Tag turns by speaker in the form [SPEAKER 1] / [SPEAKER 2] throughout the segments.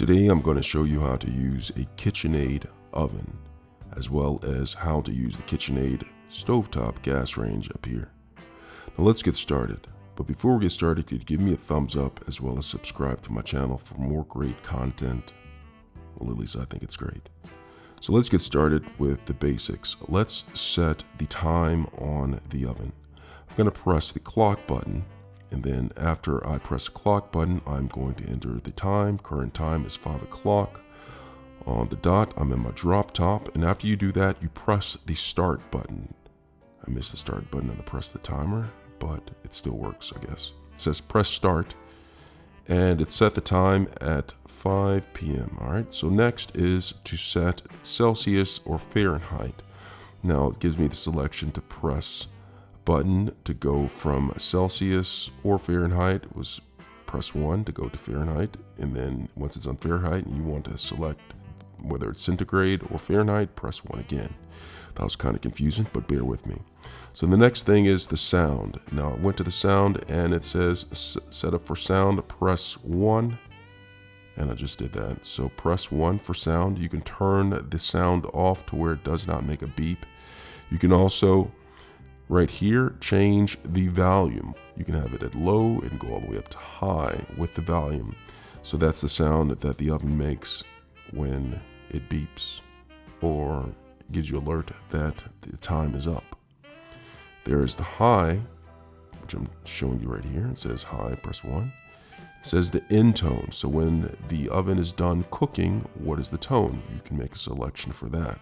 [SPEAKER 1] Today I'm going to show you how to use a KitchenAid oven, as well as how to use the KitchenAid stovetop gas range up here. Now let's get started. But before we get started, could you give me a thumbs up as well as subscribe to my channel for more great content? Well, at least I think it's great. So let's get started with the basics. Let's set the time on the oven. I'm going to press the clock button, and then after I press the clock button, I'm going to enter the time. Current time is 5 o'clock. On the dot, I'm in my drop top, and after you do that, you press the start button. I missed the start button and I pressed the timer, but it still works, I guess. It says press start, and it set the time at 5 p.m. All right, so next is to set Celsius or Fahrenheit. Now it gives me the selection to press button to go from Celsius or Fahrenheit. It was press 1 to go to Fahrenheit, and then once it's on Fahrenheit and you want to select whether it's centigrade or Fahrenheit, press 1 again. That was kind of confusing, but bear with me. So the next thing is the sound. Now I went to the sound and it says set up for sound, press 1, and I just did that. So press 1 for sound. You can turn the sound off to where it does not make a beep. You can also right here change the volume. You can have it at low and go all the way up to high with the volume. So that's the sound that the oven makes when it beeps or gives you alert that the time is up. There is the high, which I'm showing you right here. It says high, press 1. It says the end tone. So when the oven is done cooking, what is the tone? You can make a selection for that.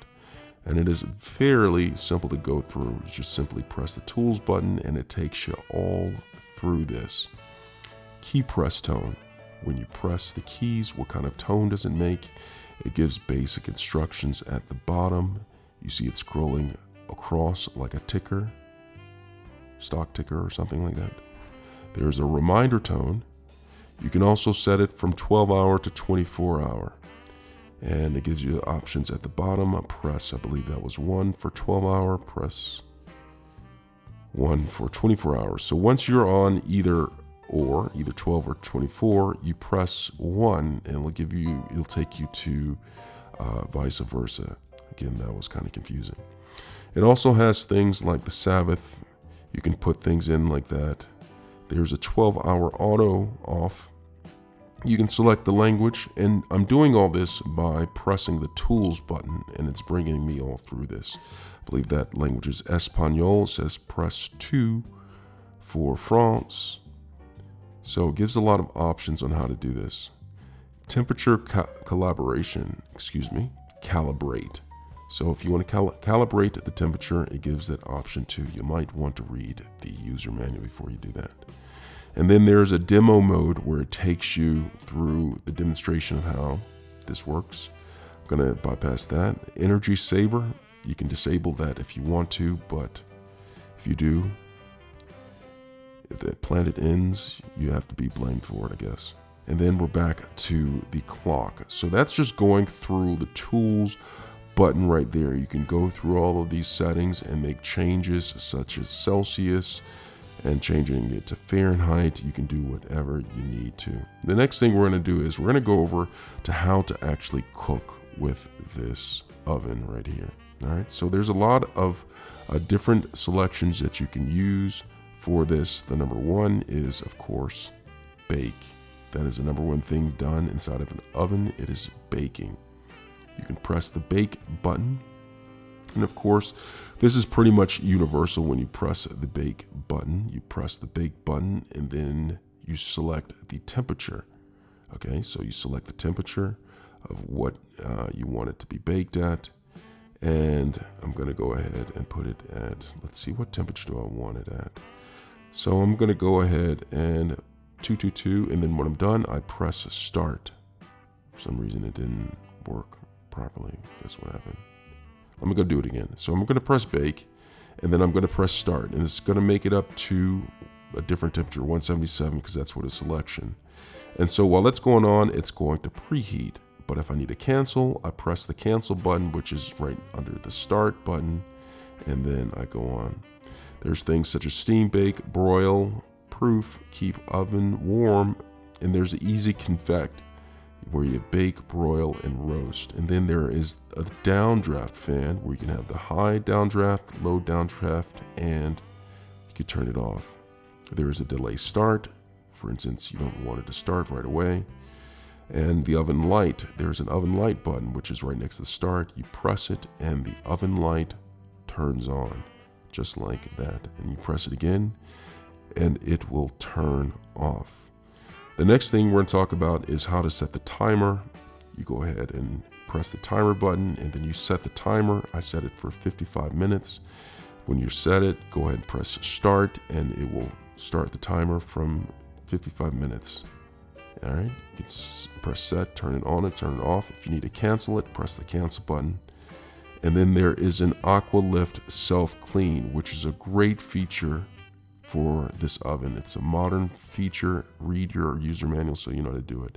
[SPEAKER 1] And it is fairly simple to go through. You just simply press the tools button and it takes you all through this. Key press tone. When you press the keys, what kind of tone does it make? It gives basic instructions at the bottom. You see it scrolling across like a ticker, stock ticker or something like that. There's a reminder tone. You can also set it from 12 hour to 24 hour. And it gives you options at the bottom. Press, I believe that was 1 for 12 hour, press 1 for 24 hours. So once you're on either 12 or 24, you press 1 and it'll take you to vice versa. Again, that was kind of confusing. It also has things like the Sabbath. You can put things in like that. There's a 12-hour auto off. You can select the language, and I'm doing all this by pressing the tools button, and it's bringing me all through this. I believe that language is Espanol. It says press 2 for France. So it gives a lot of options on how to do this. Temperature calibrate. So if you want to calibrate the temperature, it gives that option too. You might want to read the user manual before you do that. And then there's a demo mode where it takes you through the demonstration of how this works. I'm going to bypass that. Energy saver, you can disable that if you want to, but if you do, if the planet ends, you have to be blamed for it, I guess. And then we're back to the clock. So that's just going through the tools button right there. You can go through all of these settings and make changes such as Celsius and changing it to Fahrenheit. You can do whatever you need to. The next thing we're going to do is we're going to go over to how to actually cook with this oven right here. All right, so there's a lot of different selections that you can use for this. The number one is, of course, bake. That is the number one thing done inside of an oven. It is baking. You can press the bake button. And of course, this is pretty much universal. When you press the bake button, you press the bake button and then you select the temperature. Okay, so you select the temperature of what you want it to be baked at. And I'm going to go ahead and put it at, let's see, what temperature do I want it at? So I'm going to go ahead and 222, and then when I'm done, I press start. For some reason, it didn't work properly. Guess what happened? I'm going to do it again. So I'm going to press bake, and then I'm going to press start, and it's going to make it up to a different temperature, 177, because that's what a selection. And so while that's going on, it's going to preheat. But if I need to cancel, I press the cancel button, which is right under the start button, and then I go on. There's things such as steam bake, broil, proof, keep oven warm, and there's easy convect. where you bake, broil, and roast. And then there is a downdraft fan where you can have the high downdraft, low downdraft, and you can turn it off. There is a delay start. For instance, you don't want it to start right away. And the oven light, there's an oven light button, which is right next to the start. You press it and the oven light turns on, just like that. And you press it again and it will turn off. The next thing we're going to talk about is how to set the timer. You go ahead and press the timer button and then you set the timer. I set it for 55 minutes. When you set it, go ahead and press start and it will start the timer from 55 minutes. All right, you can press set, turn it on and turn it off. If you need to cancel it, press the cancel button. And then there is an Aqua Lift Self Clean, which is a great feature for this oven. It's a modern feature. Read your user manual so you know how to do it.